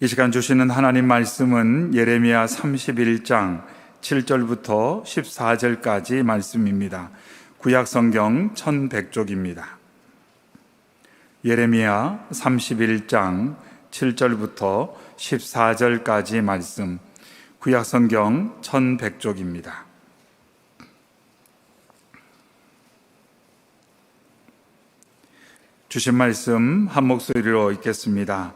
이 시간 주시는 하나님 말씀은 예레미야 31장 7절부터 14절까지 말씀입니다. 구약 성경 1100쪽입니다. 예레미야 31장 7절부터 14절까지 말씀, 구약 성경 1100쪽입니다. 주신 말씀 한 목소리로 읽겠습니다.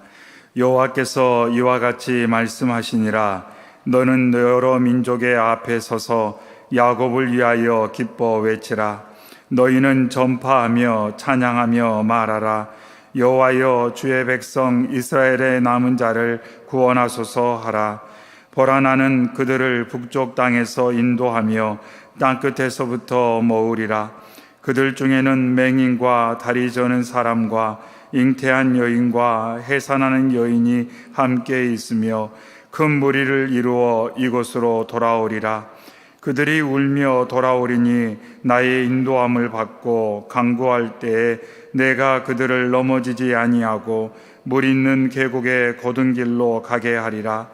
여호와께서 이와 같이 말씀하시니라. 너는 여러 민족의 앞에 서서 야곱을 위하여 기뻐 외치라. 너희는 전파하며 찬양하며 말하라. 여호와여, 주의 백성 이스라엘의 남은 자를 구원하소서 하라. 보라, 나는 그들을 북쪽 땅에서 인도하며 땅끝에서부터 모으리라. 그들 중에는 맹인과 다리 저는 사람과 잉태한 여인과 해산하는 여인이 함께 있으며 큰 무리를 이루어 이곳으로 돌아오리라. 그들이 울며 돌아오리니 나의 인도함을 받고 강구할 때에 내가 그들을 넘어지지 아니하고 물 있는 계곡의 곧은 길로 가게 하리라.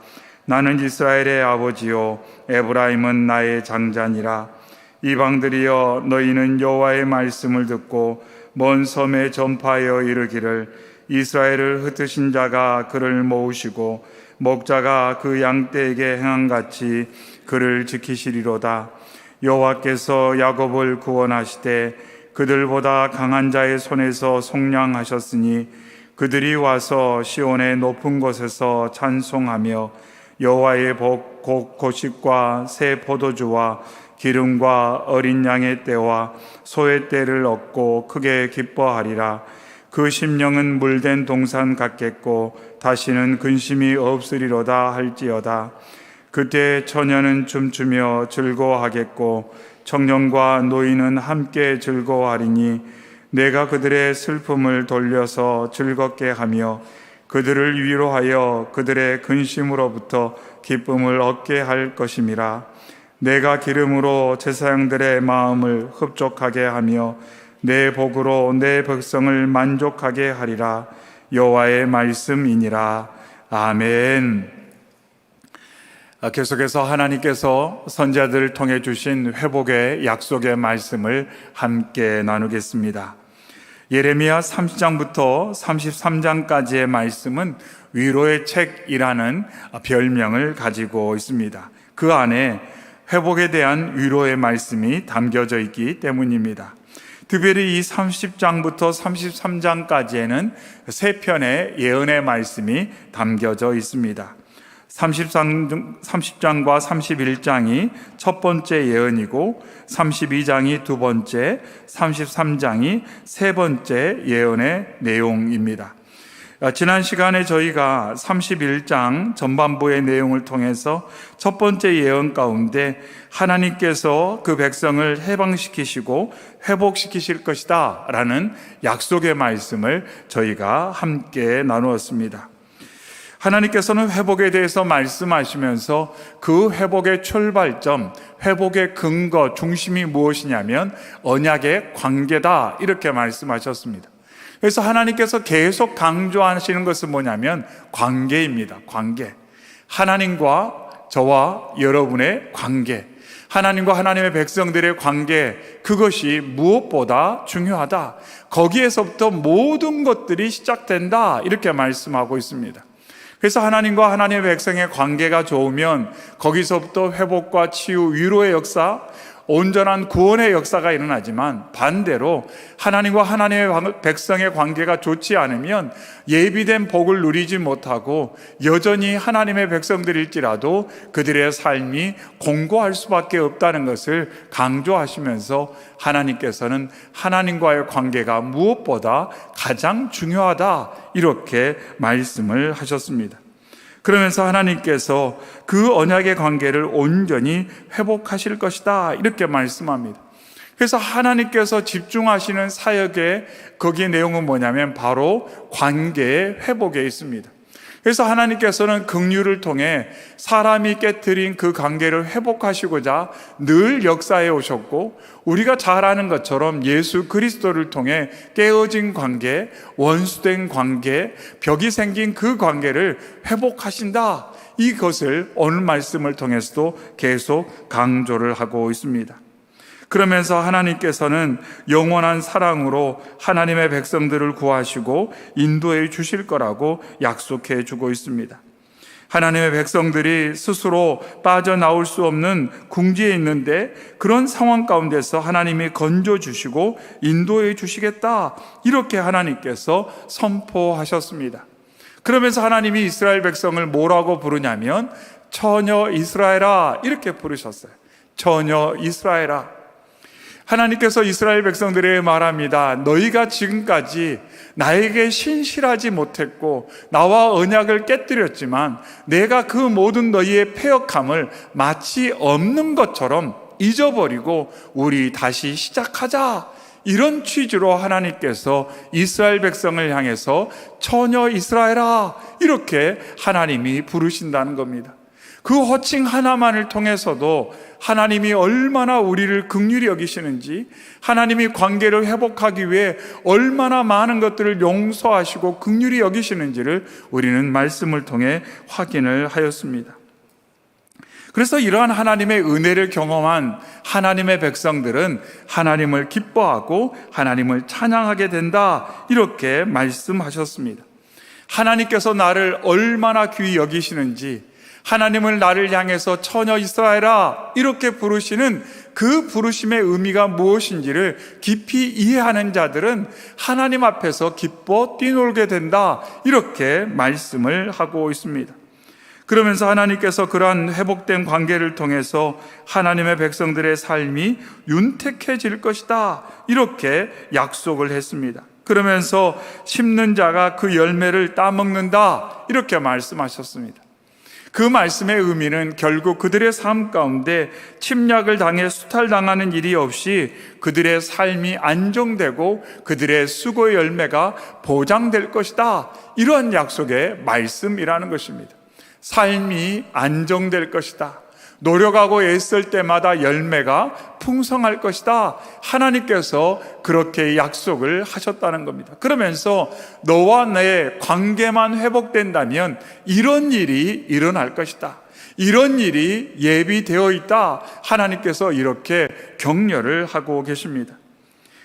나는 이스라엘의 아버지요 에브라임은 나의 장자니라. 이방들이여, 너희는 여호와의 말씀을 듣고 먼 섬에 전파하여 이르기를, 이스라엘을 흩으신 자가 그를 모으시고 목자가 그 양떼에게 행함같이 그를 지키시리로다. 여호와께서 야곱을 구원하시되 그들보다 강한 자의 손에서 속량하셨으니 그들이 와서 시온의 높은 곳에서 찬송하며 여호와의 복 곧 고식과 새 포도주와 기름과 어린 양의 떼와 소의 떼를 얻고 크게 기뻐하리라. 그 심령은 물된 동산 같겠고 다시는 근심이 없으리로다 할지어다. 그때 처녀는 춤추며 즐거워하겠고 청년과 노인은 함께 즐거워하리니 내가 그들의 슬픔을 돌려서 즐겁게 하며 그들을 위로하여 그들의 근심으로부터 기쁨을 얻게 할 것임이라. 내가 기름으로 제사장들의 마음을 흡족하게 하며 내 복으로 내 백성을 만족하게 하리라. 여호와의 말씀이니라. 아멘. 계속해서 하나님께서 선지자들을 통해 주신 회복의 약속의 말씀을 함께 나누겠습니다. 예레미야 30장부터 33장까지의 말씀은 위로의 책이라는 별명을 가지고 있습니다. 그 안에 회복에 대한 위로의 말씀이 담겨져 있기 때문입니다. 특별히 이 30장부터 33장까지에는 세 편의 예언의 말씀이 담겨져 있습니다. 30장과 31장이 첫 번째 예언이고 32장이 두 번째, 33장이 세 번째 예언의 내용입니다. 지난 시간에 저희가 31장 전반부의 내용을 통해서 첫 번째 예언 가운데 하나님께서 그 백성을 해방시키시고 회복시키실 것이다 라는 약속의 말씀을 저희가 함께 나누었습니다. 하나님께서는 회복에 대해서 말씀하시면서 그 회복의 출발점, 회복의 근거, 중심이 무엇이냐면 언약의 관계다 이렇게 말씀하셨습니다. 그래서 하나님께서 계속 강조하시는 것은 뭐냐면 관계입니다. 관계. 하나님과 저와 여러분의 관계, 하나님과 하나님의 백성들의 관계, 그것이 무엇보다 중요하다. 거기에서부터 모든 것들이 시작된다 이렇게 말씀하고 있습니다. 그래서 하나님과 하나님의 백성의 관계가 좋으면 거기서부터 회복과 치유, 위로의 역사, 온전한 구원의 역사가 일어나지만 반대로 하나님과 하나님의 백성의 관계가 좋지 않으면 예비된 복을 누리지 못하고 여전히 하나님의 백성들일지라도 그들의 삶이 공고할 수밖에 없다는 것을 강조하시면서 하나님께서는 하나님과의 관계가 무엇보다 가장 중요하다 이렇게 말씀을 하셨습니다. 그러면서 하나님께서 그 언약의 관계를 온전히 회복하실 것이다 이렇게 말씀합니다. 그래서 하나님께서 집중하시는 사역의 거기에 내용은 뭐냐면 바로 관계의 회복에 있습니다. 그래서 하나님께서는 긍휼을 통해 사람이 깨뜨린 그 관계를 회복하시고자 늘 역사해 오셨고, 우리가 잘 아는 것처럼 예수 그리스도를 통해 깨어진 관계, 원수된 관계, 벽이 생긴 그 관계를 회복하신다, 이것을 오늘 말씀을 통해서도 계속 강조를 하고 있습니다. 그러면서 하나님께서는 영원한 사랑으로 하나님의 백성들을 구하시고 인도해 주실 거라고 약속해 주고 있습니다. 하나님의 백성들이 스스로 빠져나올 수 없는 궁지에 있는데, 그런 상황 가운데서 하나님이 건져주시고 인도해 주시겠다, 이렇게 하나님께서 선포하셨습니다. 그러면서 하나님이 이스라엘 백성을 뭐라고 부르냐면 처녀 이스라엘아, 이렇게 부르셨어요. 처녀 이스라엘아. 하나님께서 이스라엘 백성들에게 말합니다. 너희가 지금까지 나에게 신실하지 못했고 나와 언약을 깨뜨렸지만 내가 그 모든 너희의 패역함을 마치 없는 것처럼 잊어버리고 우리 다시 시작하자, 이런 취지로 하나님께서 이스라엘 백성을 향해서 처녀 이스라엘아, 이렇게 하나님이 부르신다는 겁니다. 그 호칭 하나만을 통해서도 하나님이 얼마나 우리를 긍휼히 여기시는지, 하나님이 관계를 회복하기 위해 얼마나 많은 것들을 용서하시고 긍휼히 여기시는지를 우리는 말씀을 통해 확인을 하였습니다. 그래서 이러한 하나님의 은혜를 경험한 하나님의 백성들은 하나님을 기뻐하고 하나님을 찬양하게 된다, 이렇게 말씀하셨습니다. 하나님께서 나를 얼마나 귀히 여기시는지, 하나님을 나를 향해서 처녀 이스라엘아, 이렇게 부르시는 그 부르심의 의미가 무엇인지를 깊이 이해하는 자들은 하나님 앞에서 기뻐 뛰놀게 된다, 이렇게 말씀을 하고 있습니다. 그러면서 하나님께서 그러한 회복된 관계를 통해서 하나님의 백성들의 삶이 윤택해질 것이다, 이렇게 약속을 했습니다. 그러면서 심는 자가 그 열매를 따먹는다, 이렇게 말씀하셨습니다. 그 말씀의 의미는 결국 그들의 삶 가운데 침략을 당해 수탈당하는 일이 없이 그들의 삶이 안정되고 그들의 수고의 열매가 보장될 것이다, 이러한 약속의 말씀이라는 것입니다. 삶이 안정될 것이다, 노력하고 애쓸 때마다 열매가 풍성할 것이다, 하나님께서 그렇게 약속을 하셨다는 겁니다. 그러면서 너와 내 관계만 회복된다면 이런 일이 일어날 것이다, 이런 일이 예비되어 있다, 하나님께서 이렇게 격려를 하고 계십니다.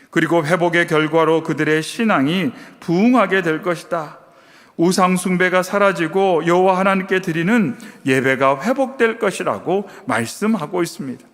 그리고 회복의 결과로 그들의 신앙이 부흥하게 될 것이다. 우상 숭배가 사라지고 여호와 하나님께 드리는 예배가 회복될 것이라고 말씀하고 있습니다.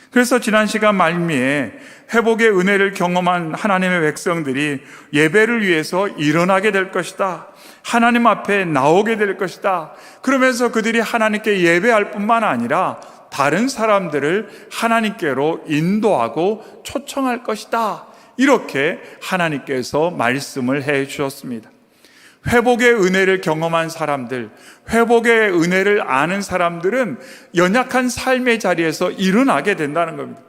그래서 지난 시간 말미에 회복의 은혜를 경험한 하나님의 백성들이 예배를 위해서 일어나게 될 것이다, 하나님 앞에 나오게 될 것이다, 그러면서 그들이 하나님께 예배할 뿐만 아니라 다른 사람들을 하나님께로 인도하고 초청할 것이다, 이렇게 하나님께서 말씀을 해 주셨습니다. 회복의 은혜를 경험한 사람들, 회복의 은혜를 아는 사람들은 연약한 삶의 자리에서 일어나게 된다는 겁니다.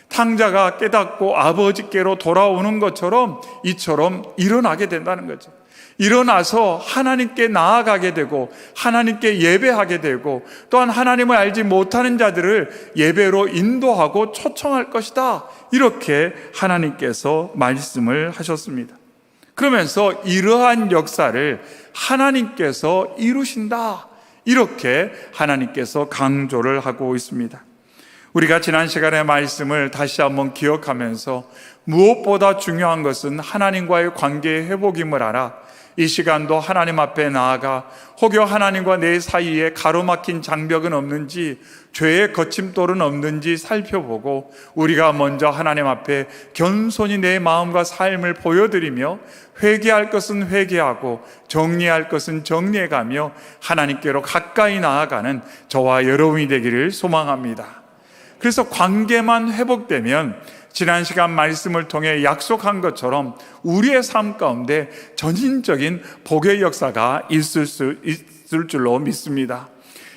탕자가 깨닫고 아버지께로 돌아오는 것처럼 이처럼 일어나게 된다는 거죠. 일어나서 하나님께 나아가게 되고 하나님께 예배하게 되고, 또한 하나님을 알지 못하는 자들을 예배로 인도하고 초청할 것이다, 이렇게 하나님께서 말씀을 하셨습니다. 그러면서 이러한 역사를 하나님께서 이루신다, 이렇게 하나님께서 강조를 하고 있습니다. 우리가 지난 시간의 말씀을 다시 한번 기억하면서 무엇보다 중요한 것은 하나님과의 관계의 회복임을 알아 이 시간도 하나님 앞에 나아가 혹여 하나님과 내 사이에 가로막힌 장벽은 없는지, 죄의 거침돌은 없는지 살펴보고 우리가 먼저 하나님 앞에 겸손히 내 마음과 삶을 보여드리며 회개할 것은 회개하고 정리할 것은 정리해가며 하나님께로 가까이 나아가는 저와 여러분이 되기를 소망합니다. 그래서 관계만 회복되면 지난 시간 말씀을 통해 약속한 것처럼 우리의 삶 가운데 전인적인 복의 역사가 있을 줄로 믿습니다.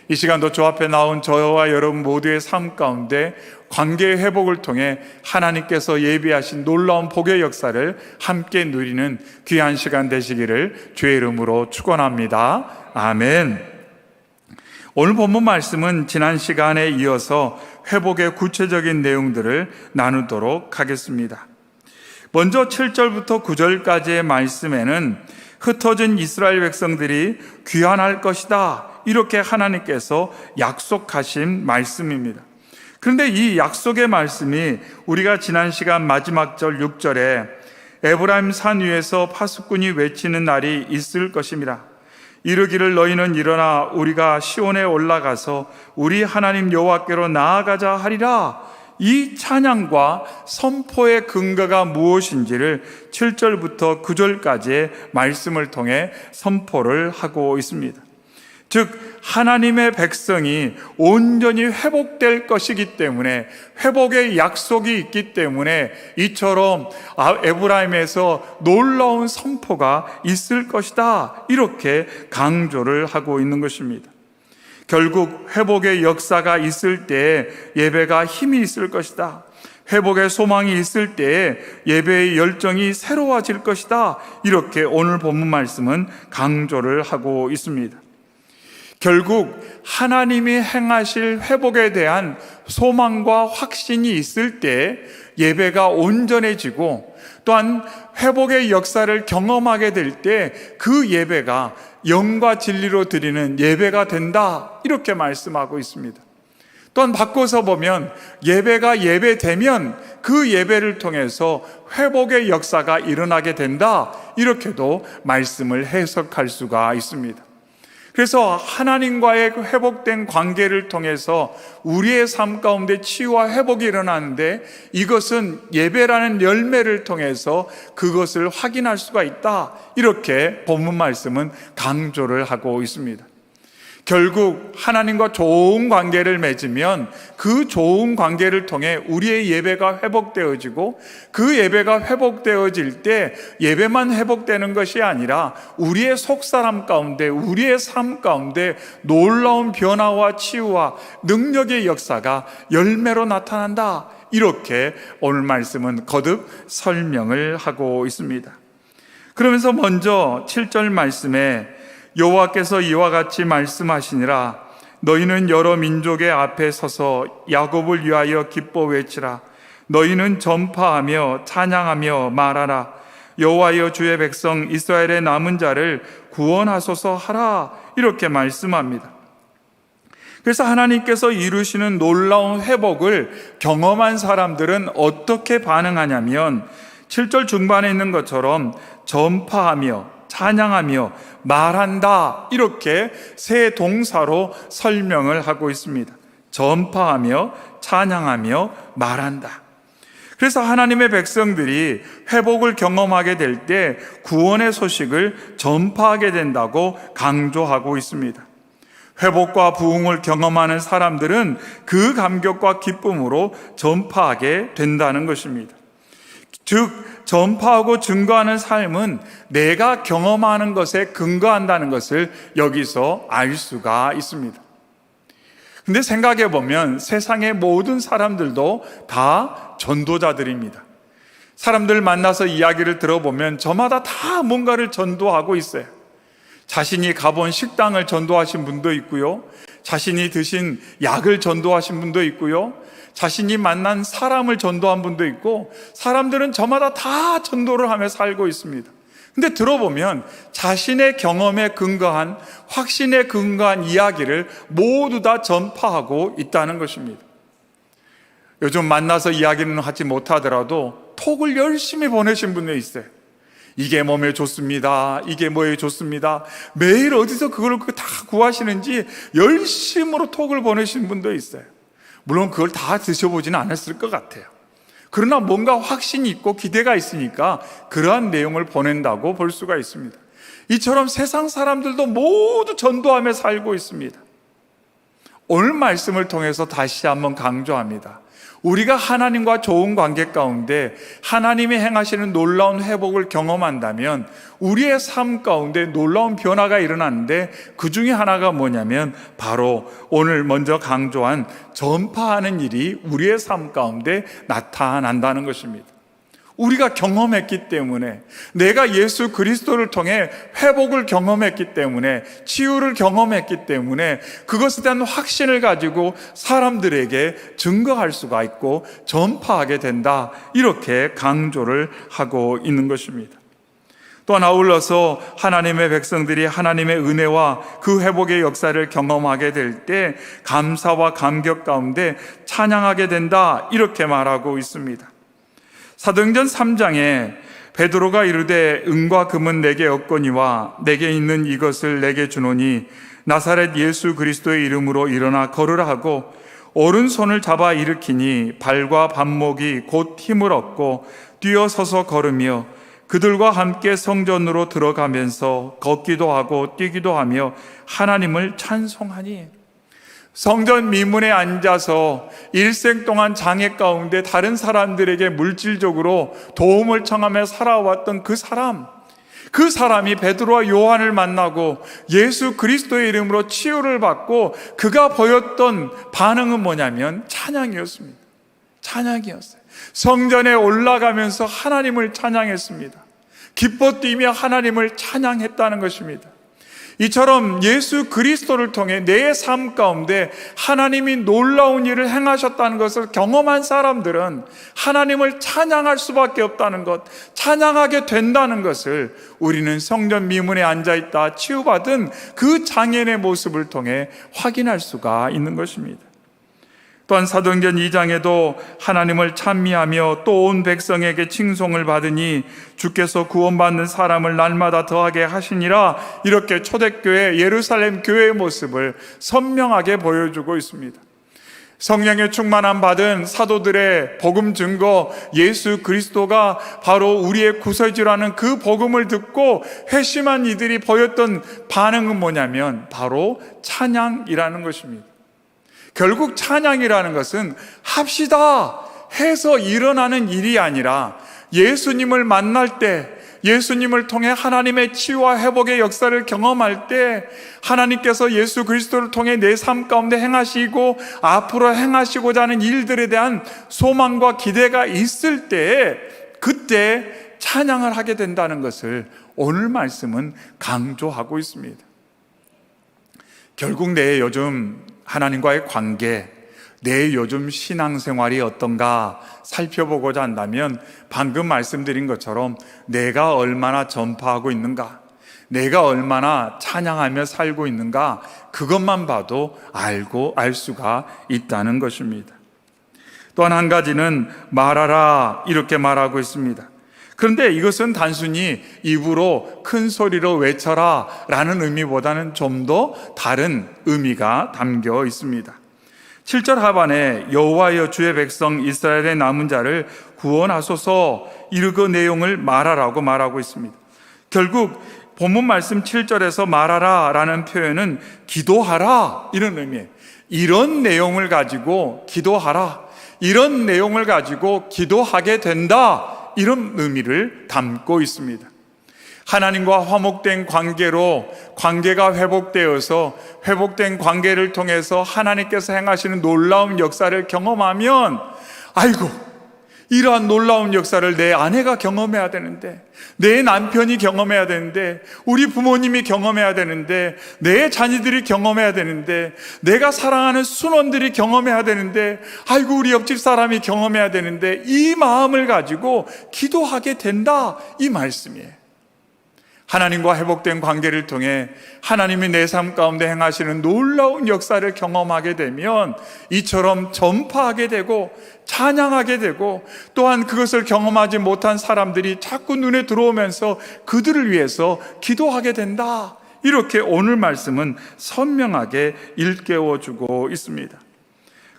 이 시간도 주 앞에 나온 저와 여러분 모두의 삶 가운데 관계의 회복을 통해 하나님께서 예비하신 놀라운 복의 역사를 함께 누리는 귀한 시간 되시기를 주의 이름으로 축원합니다. 아멘. 오늘 본문 말씀은 지난 시간에 이어서 회복의 구체적인 내용들을 나누도록 하겠습니다. 먼저 7절부터 9절까지의 말씀에는 흩어진 이스라엘 백성들이 귀환할 것이다, 이렇게 하나님께서 약속하신 말씀입니다. 그런데 이 약속의 말씀이 우리가 지난 시간 마지막 절 6절에 에브라임 산 위에서 파수꾼이 외치는 날이 있을 것입니다. 이르기를 너희는 일어나 우리가 시온에 올라가서 우리 하나님 여호와께로 나아가자 하리라. 이 찬양과 선포의 근거가 무엇인지를 7절부터 9절까지의 말씀을 통해 선포를 하고 있습니다. 즉 하나님의 백성이 온전히 회복될 것이기 때문에, 회복의 약속이 있기 때문에 이처럼 에브라임에서 놀라운 선포가 있을 것이다, 이렇게 강조를 하고 있는 것입니다. 결국 회복의 역사가 있을 때에 예배가 힘이 있을 것이다, 회복의 소망이 있을 때에 예배의 열정이 새로워질 것이다, 이렇게 오늘 본문 말씀은 강조를 하고 있습니다. 결국 하나님이 행하실 회복에 대한 소망과 확신이 있을 때 예배가 온전해지고, 또한 회복의 역사를 경험하게 될 때 그 예배가 영과 진리로 드리는 예배가 된다, 이렇게 말씀하고 있습니다. 또한 바꿔서 보면 예배가 예배되면 그 예배를 통해서 회복의 역사가 일어나게 된다, 이렇게도 말씀을 해석할 수가 있습니다. 그래서 하나님과의 회복된 관계를 통해서 우리의 삶 가운데 치유와 회복이 일어나는데, 이것은 예배라는 열매를 통해서 그것을 확인할 수가 있다, 이렇게 본문 말씀은 강조를 하고 있습니다. 결국 하나님과 좋은 관계를 맺으면 그 좋은 관계를 통해 우리의 예배가 회복되어지고, 그 예배가 회복되어질 때 예배만 회복되는 것이 아니라 우리의 속사람 가운데, 우리의 삶 가운데 놀라운 변화와 치유와 능력의 역사가 열매로 나타난다, 이렇게 오늘 말씀은 거듭 설명을 하고 있습니다. 그러면서 먼저 7절 말씀에 여호와께서 이와 같이 말씀하시니라. 너희는 여러 민족의 앞에 서서 야곱을 위하여 기뻐 외치라. 너희는 전파하며 찬양하며 말하라. 여호와여 주의 백성 이스라엘의 남은 자를 구원하소서 하라, 이렇게 말씀합니다. 그래서 하나님께서 이루시는 놀라운 회복을 경험한 사람들은 어떻게 반응하냐면 7절 중반에 있는 것처럼 전파하며 찬양하며 말한다, 이렇게 세 동사로 설명을 하고 있습니다. 전파하며 찬양하며 말한다. 그래서 하나님의 백성들이 회복을 경험하게 될 때 구원의 소식을 전파하게 된다고 강조하고 있습니다. 회복과 부흥을 경험하는 사람들은 그 감격과 기쁨으로 전파하게 된다는 것입니다. 즉 전파하고 증거하는 삶은 내가 경험하는 것에 근거한다는 것을 여기서 알 수가 있습니다. 근데 생각해 보면 세상의 모든 사람들도 다 전도자들입니다. 사람들 만나서 이야기를 들어보면 저마다 다 뭔가를 전도하고 있어요. 자신이 가본 식당을 전도하신 분도 있고요, 자신이 드신 약을 전도하신 분도 있고요, 자신이 만난 사람을 전도한 분도 있고, 사람들은 저마다 다 전도를 하며 살고 있습니다. 근데 들어보면 자신의 경험에 근거한, 확신에 근거한 이야기를 모두 다 전파하고 있다는 것입니다. 요즘 만나서 이야기는 하지 못하더라도 톡을 열심히 보내신 분도 있어요. 이게 몸에 좋습니다, 이게 뭐에 좋습니다, 매일 어디서 그걸 다 구하시는지 열심으로 톡을 보내신 분도 있어요. 물론 그걸 다 드셔보지는 않았을 것 같아요. 그러나 뭔가 확신이 있고 기대가 있으니까 그러한 내용을 보낸다고 볼 수가 있습니다. 이처럼 세상 사람들도 모두 전도하며 살고 있습니다. 오늘 말씀을 통해서 다시 한번 강조합니다. 우리가 하나님과 좋은 관계 가운데 하나님이 행하시는 놀라운 회복을 경험한다면 우리의 삶 가운데 놀라운 변화가 일어나는데, 그 중에 하나가 뭐냐면 바로 오늘 먼저 강조한 전파하는 일이 우리의 삶 가운데 나타난다는 것입니다. 우리가 경험했기 때문에, 내가 예수 그리스도를 통해 회복을 경험했기 때문에, 치유를 경험했기 때문에 그것에 대한 확신을 가지고 사람들에게 증거할 수가 있고 전파하게 된다, 이렇게 강조를 하고 있는 것입니다. 또한 아울러서 하나님의 백성들이 하나님의 은혜와 그 회복의 역사를 경험하게 될 때 감사와 감격 가운데 찬양하게 된다, 이렇게 말하고 있습니다. 사도행전 3장에 베드로가 이르되 은과 금은 내게 없거니와 내게 있는 이것을 내게 주노니 나사렛 예수 그리스도의 이름으로 일어나 걸으라 하고 오른손을 잡아 일으키니 발과 발목이 곧 힘을 얻고 뛰어서서 걸으며 그들과 함께 성전으로 들어가면서 걷기도 하고 뛰기도 하며 하나님을 찬송하니. 성전 미문에 앉아서 일생 동안 장애 가운데 다른 사람들에게 물질적으로 도움을 청하며 살아왔던 그 사람이 베드로와 요한을 만나고 예수 그리스도의 이름으로 치유를 받고 그가 보였던 반응은 뭐냐면 찬양이었습니다. 찬양이었어요. 성전에 올라가면서 하나님을 찬양했습니다. 기뻐 뛰며 하나님을 찬양했다는 것입니다. 이처럼 예수 그리스도를 통해 내 삶 가운데 하나님이 놀라운 일을 행하셨다는 것을 경험한 사람들은 하나님을 찬양할 수밖에 없다는 것, 찬양하게 된다는 것을 우리는 성전 미문에 앉아있다 치유받은 그 장인의 모습을 통해 확인할 수가 있는 것입니다. 또한 사도행전 2장에도 하나님을 찬미하며 또 온 백성에게 칭송을 받으니 주께서 구원받는 사람을 날마다 더하게 하시니라, 이렇게 초대교회 예루살렘 교회의 모습을 선명하게 보여주고 있습니다. 성령의 충만함 받은 사도들의 복음 증거 예수 그리스도가 바로 우리의 구세주라는 그 복음을 듣고 회심한 이들이 보였던 반응은 뭐냐면 바로 찬양이라는 것입니다. 결국 찬양이라는 것은 합시다 해서 일어나는 일이 아니라 예수님을 만날 때, 예수님을 통해 하나님의 치유와 회복의 역사를 경험할 때 하나님께서 예수 그리스도를 통해 내 삶 가운데 행하시고 앞으로 행하시고자 하는 일들에 대한 소망과 기대가 있을 때, 그때 찬양을 하게 된다는 것을 오늘 말씀은 강조하고 있습니다. 결국 내 요즘 하나님과의 관계, 내 요즘 신앙생활이 어떤가 살펴보고자 한다면 방금 말씀드린 것처럼 내가 얼마나 전파하고 있는가, 내가 얼마나 찬양하며 살고 있는가, 그것만 봐도 알 수가 있다는 것입니다. 또한 한 가지는 말하라, 이렇게 말하고 있습니다. 그런데 이것은 단순히 입으로 큰 소리로 외쳐라 라는 의미보다는 좀 더 다른 의미가 담겨 있습니다. 7절 하반에 여호와여 주의 백성 이스라엘의 남은 자를 구원하소서, 그 내용을 말하라고 말하고 있습니다. 결국 본문 말씀 7절에서 말하라 라는 표현은 기도하라, 이런 의미예요. 이런 내용을 가지고 기도하라, 이런 내용을 가지고 기도하게 된다, 이런 의미를 담고 있습니다. 하나님과 화목된 관계로 관계가 회복되어서 회복된 관계를 통해서 하나님께서 행하시는 놀라운 역사를 경험하면, 아이고, 이러한 놀라운 역사를 내 아내가 경험해야 되는데, 내 남편이 경험해야 되는데, 우리 부모님이 경험해야 되는데, 내 자녀들이 경험해야 되는데, 내가 사랑하는 순원들이 경험해야 되는데, 아이고, 우리 옆집 사람이 경험해야 되는데, 이 마음을 가지고 기도하게 된다, 이 말씀이에요. 하나님과 회복된 관계를 통해 하나님이 내 삶 가운데 행하시는 놀라운 역사를 경험하게 되면 이처럼 전파하게 되고 찬양하게 되고, 또한 그것을 경험하지 못한 사람들이 자꾸 눈에 들어오면서 그들을 위해서 기도하게 된다, 이렇게 오늘 말씀은 선명하게 일깨워주고 있습니다.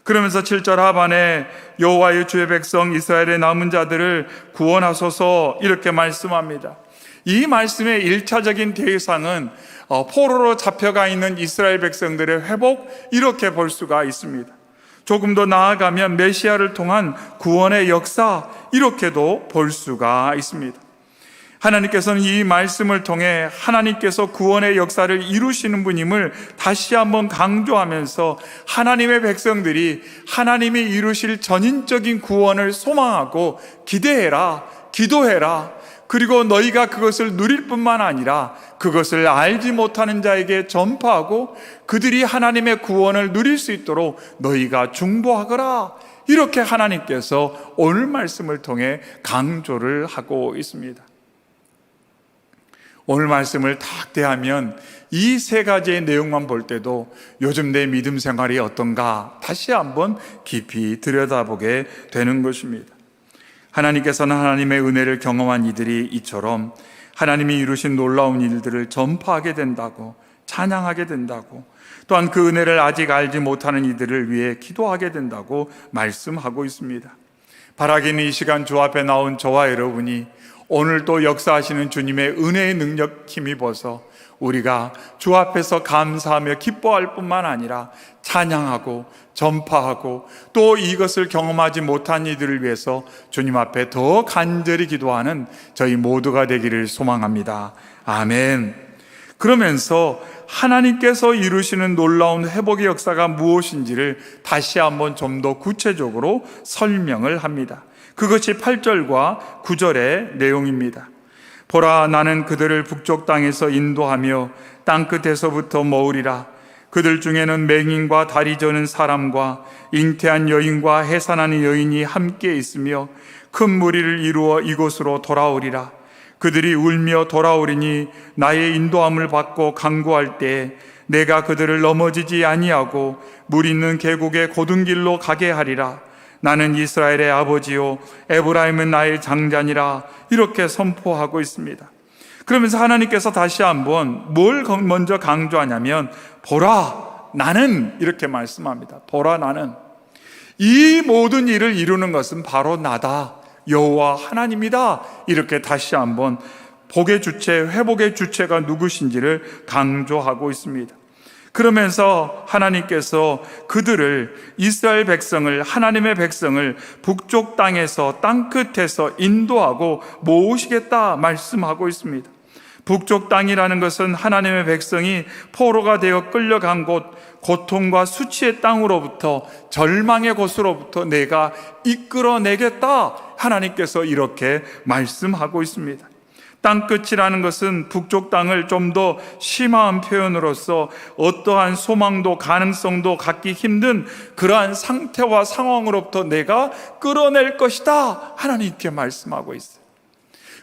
그러면서 7절 하반에 여호와의 주의 백성 이스라엘의 남은 자들을 구원하소서, 이렇게 말씀합니다. 이 말씀의 1차적인 대상은 포로로 잡혀가 있는 이스라엘 백성들의 회복, 이렇게 볼 수가 있습니다. 조금 더 나아가면 메시아를 통한 구원의 역사, 이렇게도 볼 수가 있습니다. 하나님께서는 이 말씀을 통해 하나님께서 구원의 역사를 이루시는 분임을 다시 한번 강조하면서 하나님의 백성들이 하나님이 이루실 전인적인 구원을 소망하고 기대해라, 기도해라. 그리고 너희가 그것을 누릴 뿐만 아니라 그것을 알지 못하는 자에게 전파하고 그들이 하나님의 구원을 누릴 수 있도록 너희가 중보하거라. 이렇게 하나님께서 오늘 말씀을 통해 강조를 하고 있습니다. 오늘 말씀을 딱 대하면 이 세 가지의 내용만 볼 때도 요즘 내 믿음 생활이 어떤가 다시 한번 깊이 들여다보게 되는 것입니다. 하나님께서는 하나님의 은혜를 경험한 이들이 이처럼 하나님이 이루신 놀라운 일들을 전파하게 된다고, 찬양하게 된다고, 또한 그 은혜를 아직 알지 못하는 이들을 위해 기도하게 된다고 말씀하고 있습니다. 바라기는 이 시간 주 앞에 나온 저와 여러분이 오늘 또 역사하시는 주님의 은혜의 능력 힘입어서 우리가 주 앞에서 감사하며 기뻐할 뿐만 아니라 찬양하고 전파하고 또 이것을 경험하지 못한 이들을 위해서 주님 앞에 더 간절히 기도하는 저희 모두가 되기를 소망합니다. 아멘. 그러면서 하나님께서 이루시는 놀라운 회복의 역사가 무엇인지를 다시 한번 좀 더 구체적으로 설명을 합니다. 그것이 8절과 9절의 내용입니다. 보라, 나는 그들을 북쪽 땅에서 인도하며 땅끝에서부터 모으리라. 그들 중에는 맹인과 다리 저는 사람과 잉태한 여인과 해산하는 여인이 함께 있으며 큰 무리를 이루어 이곳으로 돌아오리라. 그들이 울며 돌아오리니 나의 인도함을 받고 강구할 때에 내가 그들을 넘어지지 아니하고 물 있는 계곡의 고든 길로 가게 하리라. 나는 이스라엘의 아버지요 에브라임은 나의 장자니라. 이렇게 선포하고 있습니다. 그러면서 하나님께서 다시 한번 뭘 먼저 강조하냐면 보라, 나는, 이렇게 말씀합니다. 보라, 나는. 이 모든 일을 이루는 것은 바로 나다, 여호와 하나님이다. 이렇게 다시 한번 복의 주체, 회복의 주체가 누구신지를 강조하고 있습니다. 그러면서 하나님께서 그들을, 이스라엘 백성을, 하나님의 백성을 북쪽 땅에서, 땅끝에서 인도하고 모으시겠다 말씀하고 있습니다. 북쪽 땅이라는 것은 하나님의 백성이 포로가 되어 끌려간 곳, 고통과 수치의 땅으로부터, 절망의 곳으로부터 내가 이끌어내겠다, 하나님께서 이렇게 말씀하고 있습니다. 땅끝이라는 것은 북쪽 땅을 좀 더 심화한 표현으로서 어떠한 소망도 가능성도 갖기 힘든 그러한 상태와 상황으로부터 내가 끌어낼 것이다, 하나님께 말씀하고 있어요.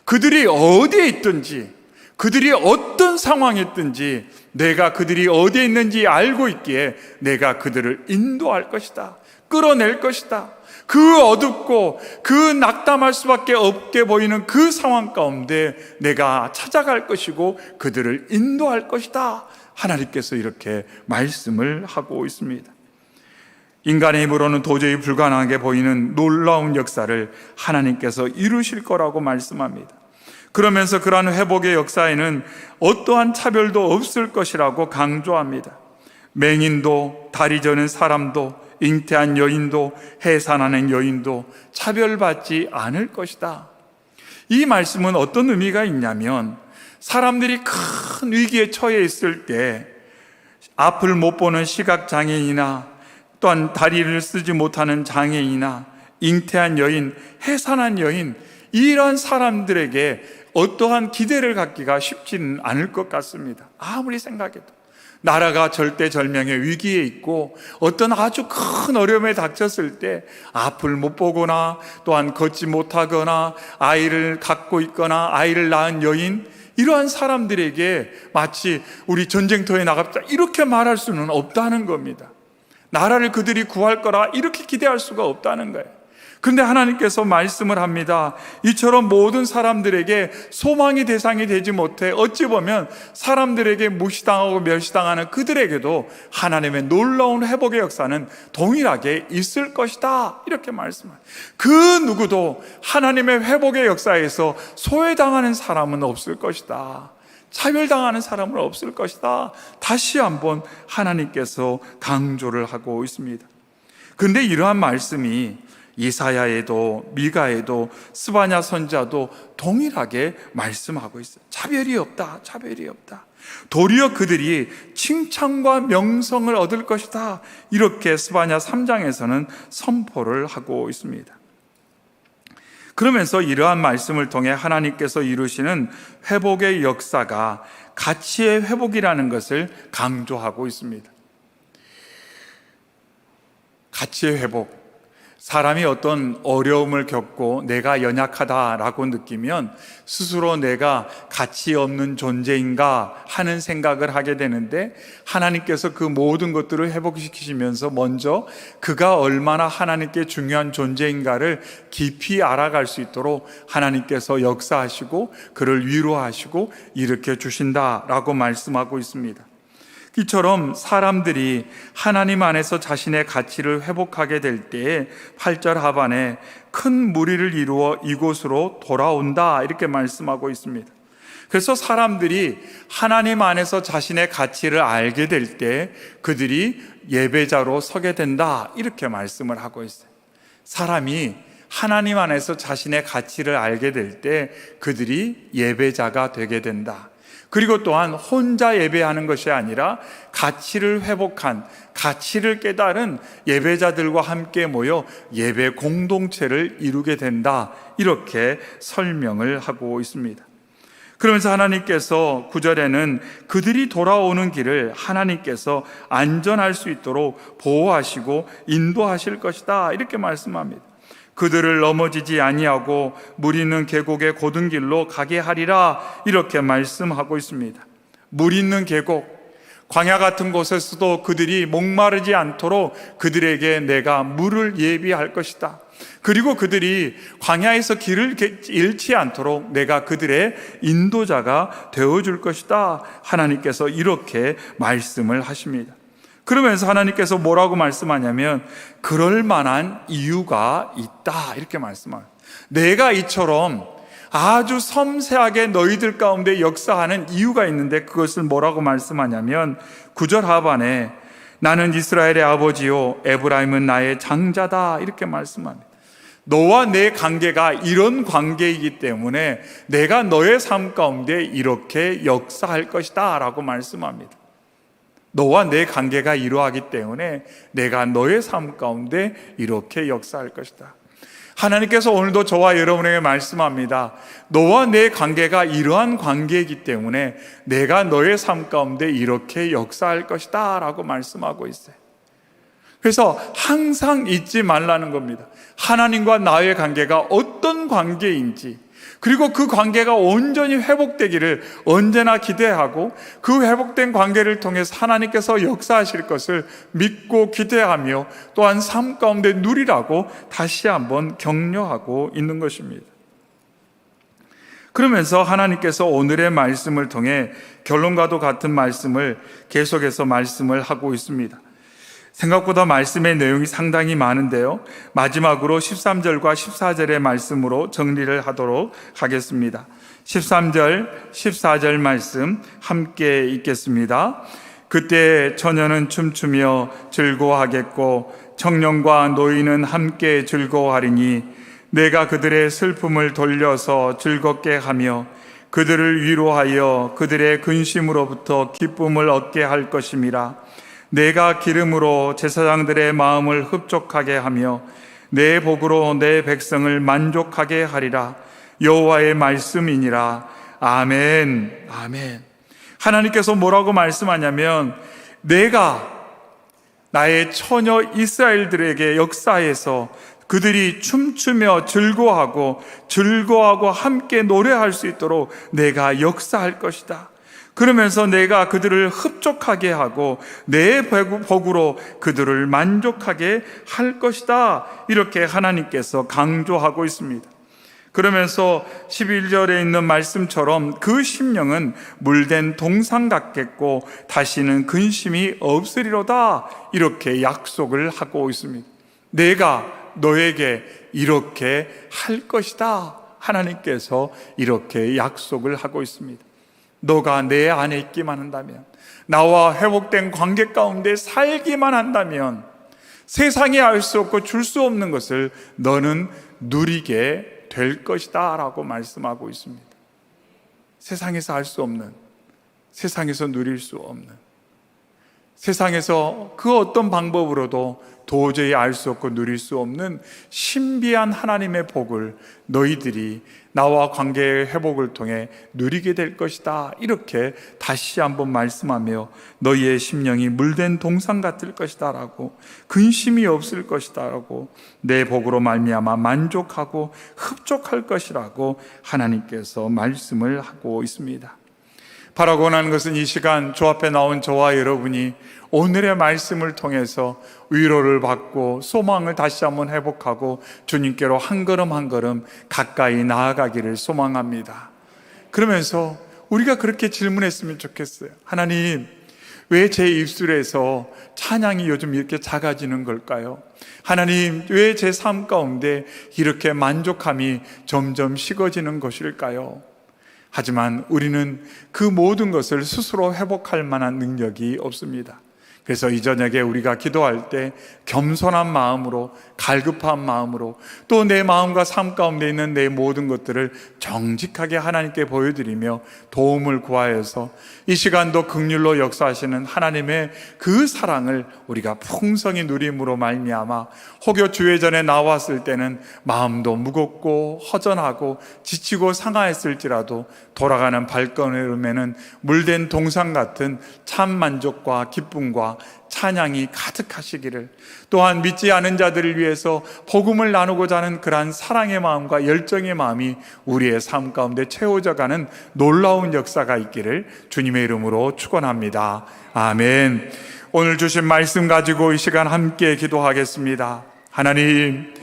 그들이 어디에 있든지, 그들이 어떤 상황에 있든지 내가 그들이 어디에 있는지 알고 있기에 내가 그들을 인도할 것이다, 끌어낼 것이다. 그 어둡고 그 낙담할 수밖에 없게 보이는 그 상황 가운데 내가 찾아갈 것이고 그들을 인도할 것이다, 하나님께서 이렇게 말씀을 하고 있습니다. 인간의 힘으로는 도저히 불가능하게 보이는 놀라운 역사를 하나님께서 이루실 거라고 말씀합니다. 그러면서 그러한 회복의 역사에는 어떠한 차별도 없을 것이라고 강조합니다. 맹인도, 다리 저는 사람도, 잉태한 여인도, 해산하는 여인도 차별받지 않을 것이다. 이 말씀은 어떤 의미가 있냐면, 사람들이 큰 위기에 처해 있을 때 앞을 못 보는 시각장애인이나 또한 다리를 쓰지 못하는 장애인이나 잉태한 여인, 해산한 여인, 이런 사람들에게 어떠한 기대를 갖기가 쉽지는 않을 것 같습니다. 아무리 생각해도 나라가 절대절명의 위기에 있고 어떤 아주 큰 어려움에 닥쳤을 때 앞을 못 보거나 또한 걷지 못하거나 아이를 갖고 있거나 아이를 낳은 여인, 이러한 사람들에게 마치 우리 전쟁터에 나갔다 이렇게 말할 수는 없다는 겁니다. 나라를 그들이 구할 거라 이렇게 기대할 수가 없다는 거예요. 그런데 하나님께서 말씀을 합니다. 이처럼 모든 사람들에게 소망의 대상이 되지 못해 어찌 보면 사람들에게 무시당하고 멸시당하는 그들에게도 하나님의 놀라운 회복의 역사는 동일하게 있을 것이다, 이렇게 말씀합니다. 그 누구도 하나님의 회복의 역사에서 소외당하는 사람은 없을 것이다, 차별당하는 사람은 없을 것이다, 다시 한번 하나님께서 강조를 하고 있습니다. 근데 이러한 말씀이 이사야에도 미가에도 스바냐 선지자도 동일하게 말씀하고 있어요. 차별이 없다, 차별이 없다. 도리어 그들이 칭찬과 명성을 얻을 것이다. 이렇게 스바냐 3장에서는 선포를 하고 있습니다. 그러면서 이러한 말씀을 통해 하나님께서 이루시는 회복의 역사가 가치의 회복이라는 것을 강조하고 있습니다. 가치의 회복. 사람이 어떤 어려움을 겪고 내가 연약하다라고 느끼면 스스로 내가 가치 없는 존재인가 하는 생각을 하게 되는데, 하나님께서 그 모든 것들을 회복시키시면서 먼저 그가 얼마나 하나님께 중요한 존재인가를 깊이 알아갈 수 있도록 하나님께서 역사하시고 그를 위로하시고 일으켜 주신다라고 말씀하고 있습니다. 이처럼 사람들이 하나님 안에서 자신의 가치를 회복하게 될 때에 8절 하반에 큰 무리를 이루어 이곳으로 돌아온다 이렇게 말씀하고 있습니다. 그래서 사람들이 하나님 안에서 자신의 가치를 알게 될 때 그들이 예배자로 서게 된다 이렇게 말씀을 하고 있어요. 사람이 하나님 안에서 자신의 가치를 알게 될 때 그들이 예배자가 되게 된다. 그리고 또한 혼자 예배하는 것이 아니라 가치를 회복한, 가치를 깨달은 예배자들과 함께 모여 예배 공동체를 이루게 된다 이렇게 설명을 하고 있습니다. 그러면서 하나님께서 9절에는 그들이 돌아오는 길을 하나님께서 안전할 수 있도록 보호하시고 인도하실 것이다 이렇게 말씀합니다. 그들을 넘어지지 아니하고 물 있는 계곡의 곧은 길로 가게 하리라 이렇게 말씀하고 있습니다. 물 있는 계곡, 광야 같은 곳에서도 그들이 목마르지 않도록 그들에게 내가 물을 예비할 것이다. 그리고 그들이 광야에서 길을 잃지 않도록 내가 그들의 인도자가 되어줄 것이다. 하나님께서 이렇게 말씀을 하십니다. 그러면서 하나님께서 뭐라고 말씀하냐면 그럴 만한 이유가 있다 이렇게 말씀합니다. 내가 이처럼 아주 섬세하게 너희들 가운데 역사하는 이유가 있는데 그것을 뭐라고 말씀하냐면 9절 하반에 나는 이스라엘의 아버지요 에브라임은 나의 장자다 이렇게 말씀합니다. 너와 내 관계가 이런 관계이기 때문에 내가 너의 삶 가운데 이렇게 역사할 것이다 라고 말씀합니다. 너와 내 관계가 이러하기 때문에 내가 너의 삶 가운데 이렇게 역사할 것이다. 하나님께서 오늘도 저와 여러분에게 말씀합니다. 너와 내 관계가 이러한 관계이기 때문에 내가 너의 삶 가운데 이렇게 역사할 것이다 라고 말씀하고 있어요. 그래서 항상 잊지 말라는 겁니다. 하나님과 나의 관계가 어떤 관계인지, 그리고 그 관계가 온전히 회복되기를 언제나 기대하고 그 회복된 관계를 통해서 하나님께서 역사하실 것을 믿고 기대하며 또한 삶 가운데 누리라고 다시 한번 격려하고 있는 것입니다. 그러면서 하나님께서 오늘의 말씀을 통해 결론과도 같은 말씀을 계속해서 말씀을 하고 있습니다. 생각보다 말씀의 내용이 상당히 많은데요, 마지막으로 13절과 14절의 말씀으로 정리를 하도록 하겠습니다. 13절, 14절 말씀 함께 읽겠습니다. 그때 처녀는 춤추며 즐거워하겠고 청년과 노인은 함께 즐거워하리니 내가 그들의 슬픔을 돌려서 즐겁게 하며 그들을 위로하여 그들의 근심으로부터 기쁨을 얻게 할 것임이라. 내가 기름으로 제사장들의 마음을 흡족하게 하며 내 복으로 내 백성을 만족하게 하리라. 여호와의 말씀이니라. 아멘. 아멘. 하나님께서 뭐라고 말씀하냐면 내가 나의 처녀 이스라엘들에게 역사해서 그들이 춤추며 즐거워하고 함께 노래할 수 있도록 내가 역사할 것이다. 그러면서 내가 그들을 흡족하게 하고 내 복으로 그들을 만족하게 할 것이다. 이렇게 하나님께서 강조하고 있습니다. 그러면서 11절에 있는 말씀처럼 그 심령은 물된 동상 같겠고 다시는 근심이 없으리로다. 이렇게 약속을 하고 있습니다. 내가 너에게 이렇게 할 것이다. 하나님께서 이렇게 약속을 하고 있습니다. 너가 내 안에 있기만 한다면, 나와 회복된 관계 가운데 살기만 한다면, 세상이 알 수 없고 줄 수 없는 것을 너는 누리게 될 것이다 라고 말씀하고 있습니다. 세상에서 알 수 없는, 세상에서 누릴 수 없는, 세상에서 그 어떤 방법으로도 도저히 알 수 없고 누릴 수 없는 신비한 하나님의 복을 너희들이 나와 관계의 회복을 통해 누리게 될 것이다, 이렇게 다시 한번 말씀하며 너희의 심령이 물된 동산 같을 것이다 라고, 근심이 없을 것이다 라고, 내 복으로 말미암아 만족하고 흡족할 것이라고 하나님께서 말씀을 하고 있습니다. 바라고 하는 것은 이 시간 주 앞에 나온 저와 여러분이 오늘의 말씀을 통해서 위로를 받고 소망을 다시 한번 회복하고 주님께로 한 걸음 한 걸음 가까이 나아가기를 소망합니다. 그러면서 우리가 그렇게 질문했으면 좋겠어요. 하나님, 왜 제 입술에서 찬양이 요즘 이렇게 작아지는 걸까요? 하나님, 왜 제 삶 가운데 이렇게 만족함이 점점 식어지는 것일까요? 하지만 우리는 그 모든 것을 스스로 회복할 만한 능력이 없습니다. 그래서 이 저녁에 우리가 기도할 때 겸손한 마음으로, 갈급한 마음으로, 또 내 마음과 삶 가운데 있는 내 모든 것들을 정직하게 하나님께 보여드리며 도움을 구하여서 이 시간도 긍휼로 역사하시는 하나님의 그 사랑을 우리가 풍성히 누림으로 말미암아 혹여 주회전에 나왔을 때는 마음도 무겁고 허전하고 지치고 상하였을지라도 돌아가는 발걸음에는 물된 동산 같은 참 만족과 기쁨과 찬양이 가득하시기를, 또한 믿지 않은 자들을 위해서 복음을 나누고자 하는 그러한 사랑의 마음과 열정의 마음이 우리의 삶 가운데 채워져가는 놀라운 역사가 있기를 주님의 이름으로 축원합니다. 아멘. 오늘 주신 말씀 가지고 이 시간 함께 기도하겠습니다. 하나님,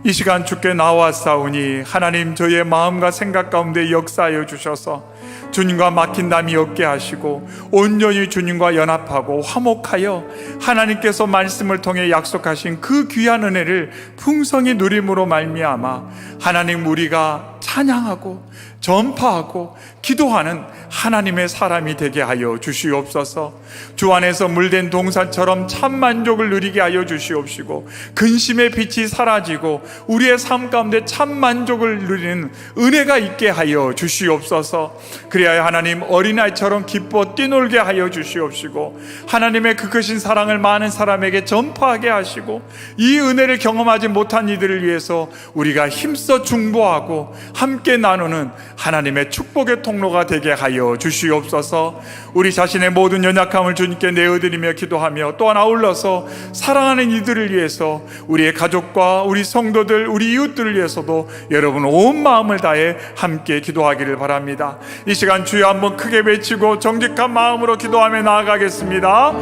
이 시간 주께 나왔사오니 하나님, 저의 마음과 생각 가운데 역사하여 주셔서 주님과 막힌 담이 없게 하시고 온전히 주님과 연합하고 화목하여 하나님께서 말씀을 통해 약속하신 그 귀한 은혜를 풍성히 누림으로 말미암아 하나님, 우리가 찬양하고 전파하고 기도하는 하나님의 사람이 되게 하여 주시옵소서. 주 안에서 물된 동산처럼 참 만족을 누리게 하여 주시옵시고, 근심의 빛이 사라지고 우리의 삶 가운데 참 만족을 누리는 은혜가 있게 하여 주시옵소서. 그래야 하나님, 어린아이처럼 기뻐 뛰놀게 하여 주시옵시고 하나님의 그 크신 사랑을 많은 사람에게 전파하게 하시고, 이 은혜를 경험하지 못한 이들을 위해서 우리가 힘써 중보하고 함께 나누는 하나님의 축복의 통로가 되게 하여 주시옵소서. 우리 자신의 모든 연약함을 주님께 내어드리며 기도하며, 또한 아울러서 사랑하는 이들을 위해서, 우리의 가족과 우리 성도들, 우리 이웃들을 위해서도 여러분 온 마음을 다해 함께 기도하기를 바랍니다. 이 시간 주여 한번 크게 외치고 정직한 마음으로 기도하며 나아가겠습니다.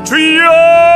주여!